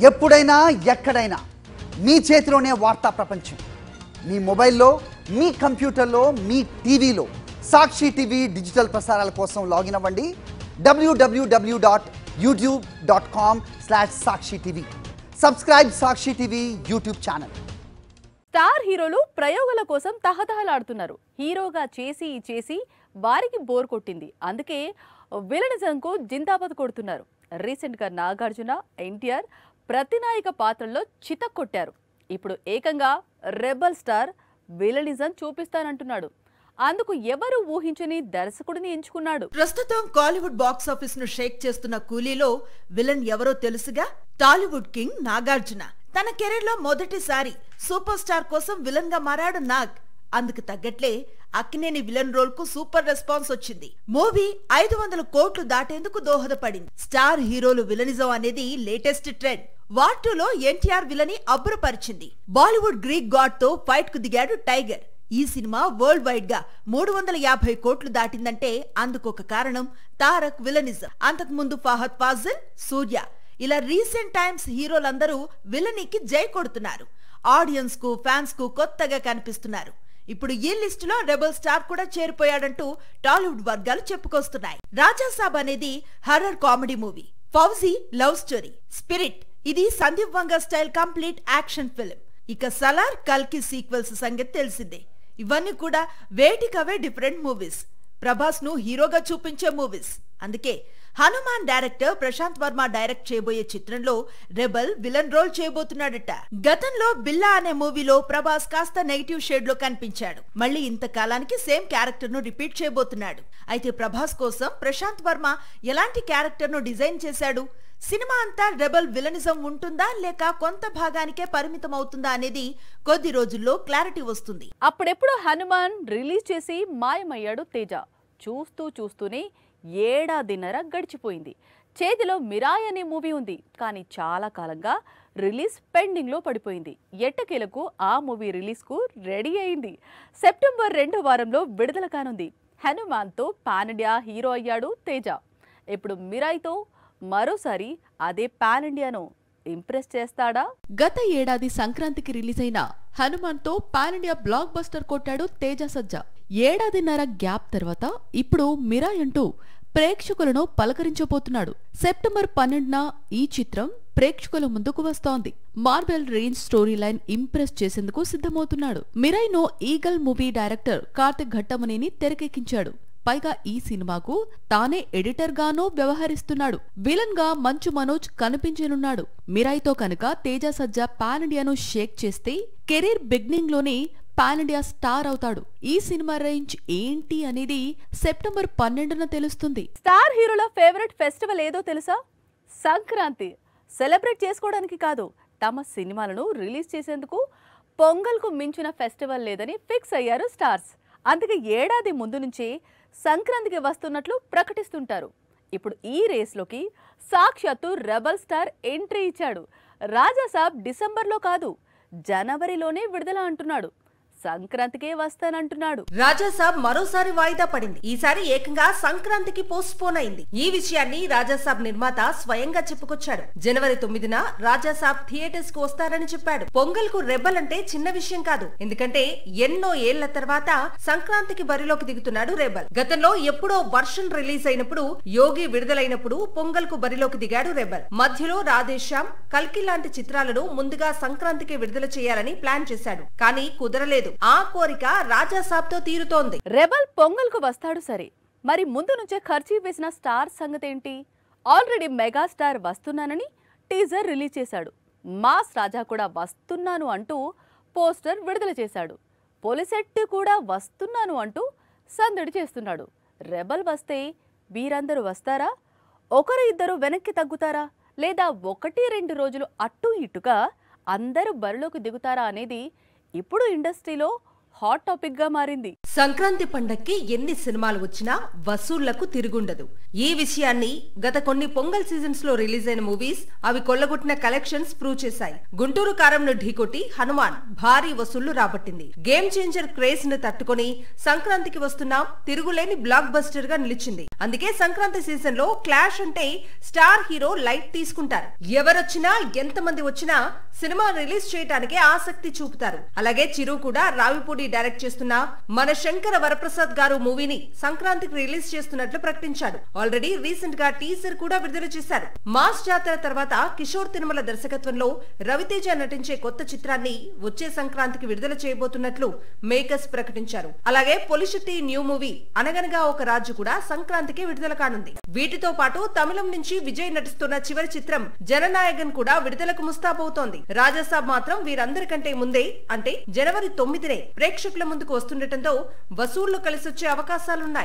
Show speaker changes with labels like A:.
A: ఎప్పుడైనా ఎక్కడైనా మీ చేతిలోనే వార్తా ప్రపంచం. మీ మొబైల్లో, మీ కంప్యూటర్లో, మీ టీవీలో సాక్షి టీవీ డిజిటల్ ప్రసారాల కోసం లాగిన్ అవ్వండి www.youtube.com/sakshi-tv. సబ్స్క్రైబ్ సాక్షి టీవీ యూట్యూబ్ ఛానల్.
B: స్టార్ హీరోలు ప్రయోగాల కోసం తహతహలాడుతున్నారు. హీరోగా చేసి వారికి బోర్ కొట్టింది. అందుకే విలనిజంకు జిందాబాద్ కొడుతున్నారు. రీసెంట్గా నాగార్జున, ఎన్టీఆర్ ప్రతినాయక పాత్రల్లో చితక్కొట్టారు. ఇప్పుడు ఏకంగా రెబల్ స్టార్ విలనిజం చూపిస్తానంటున్నాడు. అందుకు ఎవరు ఊహించని దర్శకుడిని ఎంచుకున్నాడు.
C: ప్రస్తుతం కాలీవుడ్ బాక్స్ ఆఫీస్ ను షేక్ చేస్తున్న కూలీలో విలన్ ఎవరో తెలుసుగా? టాలీవుడ్ కింగ్ నాగార్జున. తన కెరీర్ లో మొదటిసారి సూపర్ స్టార్ కోసం విలన్ గా మారాడు నాగ్. అందుకు తగ్గట్లే అక్కినేని విలన్ రోల్ కు సూపర్ రెస్పాన్స్ వచ్చింది. మూవీ 500 కోట్లు దాటేందుకు దోహదపడింది. స్టార్ హీరోలు విలనిజం అనేది లేటెస్ట్ ట్రెండ్. వార్ 2లో ఎన్టీఆర్ విలని అబ్బురపరిచింది. బాలీవుడ్ గ్రీక్ గాడ్ తో ఫైట్ కు దిగాడు టైగర్. ఈ సినిమా వరల్డ్ వైడ్ గా 350 కోట్లు దాటిందంటే అందుకు ఒక కారణం తారక్ విలనిజం. అంతకు ముందు ఫహద్ ఫాజిల్, సూర్య ఇలా రీసెంట్ టైమ్స్ హీరోలందరూ విలనీకి జై కొడుతున్నారు. ఆడియన్స్ కు, ఫ్యాన్స్ కు కొత్తగా కనిపిస్తున్నారు. ఇప్పుడు ఈ లిస్ట్ లో రెబల్ స్టార్ కూడా చేరిపోయాడంటూ టాలీవుడ్ వర్గాలు చెప్పుకొస్తున్నాయి. రాజాసాబ్ అనేది horror comedy movie. Fauji love story. Spirit ఇది సందీప్ వంగ స్టైల్ కంప్లీట్ యాక్షన్ ఫిల్మ్. ఇక సలార్, కల్కి సీక్వెల్స్ సంగతి తెలిసిందే. ఇవన్నీ కూడా వేటికవే డిఫరెంట్ మూవీస్. ప్రభాస్ ను హీరోగా చూపించే మూవీస్. అందుకే హనుమాన్ డైరెక్టర్ ప్రశాంత్ వర్మ డైరెక్ట్ చేయబోయే చిత్రంలో రెబల్ విలన్ రోల్ చేయబోతున్నాడట. గతంలో బిల్లా అనే మూవీలో ప్రభాస్ కాస్త నెగిటివ్ షేడ్ లో కనిపించాడు. మళ్ళీ ఇంతకాలానికి సేమ్ క్యారెక్టర్ ను రిపీట్ చేయబోతున్నాడు. అయితే ప్రభాస్ కోసం ప్రశాంత్ వర్మ ఎలాంటి క్యారెక్టర్ ను డిజైన్ చేశాడు? సినిమా అంతా రెబల్ విలనిజం ఉంటుందా లేక కొంత భాగానికే పరిమితం అవుతుందా అనేది కొద్ది రోజుల్లో క్లారిటీ వస్తుంది.
B: అప్పుడెప్పుడు హనుమాన్ రిలీజ్ చేసి మాయమయ్యాడు తేజ. చూస్తూనే ఏడాదిన్నర గడిచిపోయింది. చేతిలో మిరాయ్ అనే మూవీ ఉంది. కానీ చాలా కాలంగా రిలీజ్ పెండింగ్ లో పడిపోయింది. ఎట్టకేలకు ఆ మూవీ రిలీజ్ కు రెడీ అయింది. సెప్టెంబర్ 2వ వారంలో విడుదల కానుంది. హనుమాన్ తో పాన్ ఇండియా హీరో అయ్యాడు తేజ. ఇప్పుడు మిరాయ్ తో మరోసారి అదే పాన్ ఇండియాను ఇంప్రెస్ చేస్తాడా?
D: గత ఏడాది సంక్రాంతికి రిలీజ్ అయిన హనుమాన్ తో పాన్ ఇండియా బ్లాక్ బస్టర్ కొట్టాడు తేజ సజ్జా. ఏడాదిన్నర గ్యాప్ తర్వాత ఇప్పుడు మిరాయ్ అంటూ ప్రేక్షకులను పలకరించబోతున్నాడు. సెప్టెంబర్ 12న ఈ చిత్రం ప్రేక్షకుల ముందుకు వస్తోంది. Marvel range storyline impress చేసేందుకు సిద్ధమవుతున్నాడు. మిరాయ్ ను Eagle movie director Karthik Ghattamaneni తెరకెక్కించాడు. పైగా ఈ సినిమాకు తానే ఎడిటర్ గానూ వ్యవహరిస్తున్నాడు. విలన్ గా మంచు మనోజ్ కనిపించనున్నాడు. మిరాయ్ తో కనుక తేజ సజ్జా పాన్ ఇండియాను షేక్ చేస్తే కెరీర్ బిగినింగ్ లోనే పాన్ ఇండియా స్టార్ అవుతాడు. ఈ సినిమా రేంజ్ ఏంటి అనేది సెప్టెంబర్ 12న తెలుస్తుంది.
B: స్టార్ హీరోల ఫేవరెట్ ఫెస్టివల్ ఏదో తెలుసా? సంక్రాంతి. సెలబ్రేట్ చేసుకోవడానికి కాదు, తమ సినిమాలను రిలీజ్ చేసేందుకు. పొంగల్కు మించిన ఫెస్టివల్ లేదని ఫిక్స్ అయ్యారు స్టార్స్. అందుకే ఏడాది ముందు నుంచే సంక్రాంతికి వస్తున్నట్లు ప్రకటిస్తుంటారు. ఇప్పుడు ఈ రేస్లోకి సాక్షాత్తు రెబల్ స్టార్ ఎంట్రీ ఇచ్చాడు. రాజాసాబ్ డిసెంబర్లో కాదు, జనవరిలోనే విడుదల అంటున్నాడు. సంక్రాంతికే వస్తానంటున్నాడు.
C: రాజాసాబ్ మరోసారి వాయిదా పడింది. ఈసారి ఏకంగా సంక్రాంతికి పోస్ట్ పోన్ అయింది. ఈ విషయాన్ని రాజాసాబ్ నిర్మాత స్వయంగా చెప్పుకొచ్చాడు. జనవరి 9న రాజాసాబ్ థియేటర్స్ కు వస్తారని చెప్పాడు. పొంగల్ కు రెబల్ అంటే చిన్న విషయం కాదు. ఎందుకంటే ఎన్నో ఏళ్ల తర్వాత సంక్రాంతికి బరిలోకి దిగుతున్నాడు రెబల్. గతంలో ఎప్పుడో వర్షన్ రిలీజ్ అయినప్పుడు, యోగి విడుదలైనప్పుడు పొంగల్ కు బరిలోకి దిగాడు రెబల్. మధ్యలో రాధేశ్యామ్, కల్కి లాంటి చిత్రాలను ముందుగా సంక్రాంతికి విడుదల చేయాలని ప్లాన్ చేశాడు. కానీ కుదరలేదు. ఆ కోరిక రాజాసాబ్ తో తీరుతోంది.
B: రెబల్ పొంగల్ కు వస్తాడు సరే, మరి ముందు నుంచే ఖర్చు వేసిన స్టార్ సంగతేంటి? ఆల్రెడీ మెగాస్టార్ వస్తున్నానని టీజర్ రిలీజ్ చేశాడు. మాస్ రాజా కూడా వస్తున్నాను అంటూ పోస్టర్ విడుదల చేశాడు. పొలిసెట్టి కూడా వస్తున్నాను అంటూ సందడి చేస్తున్నాడు. రెబల్ వస్తే వీరందరూ వస్తారా? ఒకరు ఇద్దరు వెనక్కి తగ్గుతారా? లేదా 1-2 రోజులు అట్టు ఇటుగా అందరూ బరిలోకి దిగుతారా అనేది ఇప్పుడు ఇండస్ట్రీలో హాట్ టాపిక్ గా మారింది.
E: సంక్రాంతి పండక్కి ఎన్ని సినిమాలు వచ్చినా వసూళ్లకు తిరుగుండదు. ఈ విషయాన్ని గత కొన్ని పొంగల్ సీజన్స్ లో రిలీజ్ అయిన మూవీస్ అవి కొల్లగొట్టిన కలెక్షన్స్ ప్రూవ్ చేశాయి. గుంటూరు కారంను ఢీకొట్టి హనుమాన్ భారీ వసూళ్లు రాబట్టింది. గేమ్ చేంజర్ క్రేజ్ ను తట్టుకొని సంక్రాంతికి వస్తున్న తిరుగులేని బ్లాక్ బస్టర్ గా నిలిచింది. అందుకే సంక్రాంతి సీజన్ లో క్లాష్ అంటే స్టార్ హీరో లైట్ తీసుకుంటారు. ఎవరొచ్చినా ఎంతమంది వచ్చినా సినిమా రిలీజ్ చేయడానికే ఆసక్తి చూపుతారు. అలాగే చిరు కూడా రావిపూడి డైరెక్ట్ చేస్తున్న మన శంకర వరప్రసాద్ గారు మూవీని సంక్రాంతికి రిలీజ్ చేస్తున్నట్లు ప్రకటించాడు. ఆల్రెడీ రీసెంట్ గా టీజర్ కూడా విడుదల చేశారు. మాస్ జాతర తర్వాత కిషోర్ తిరుమల దర్శకత్వంలో రవితేజ నటించే కొత్త చిత్రాన్ని వచ్చే సంక్రాంతికి విడుదల చేయబోతున్నట్లు మేకర్స్ ప్రకటించారు. అలాగే పొలిశెట్టి న్యూ మూవీ అనగనగా ఒక రాజు కూడా సంక్రాంతికి విడుదల కానుంది. వీటితో పాటు తమిళం నుంచి విజయ్ నటిస్తున్న చివరి చిత్రం జననాయకన్ కూడా విడుదలకు ముస్తాబవుతోంది. రాజాసాబ్ మాత్రం వీరందరికంటే ముందే అంటే జనవరి 9నే ప్రేక్షకుల ముందుకు వస్తుండటంతో వసూళ్లు కలిసొచ్చే అవకాశాలున్నాయి.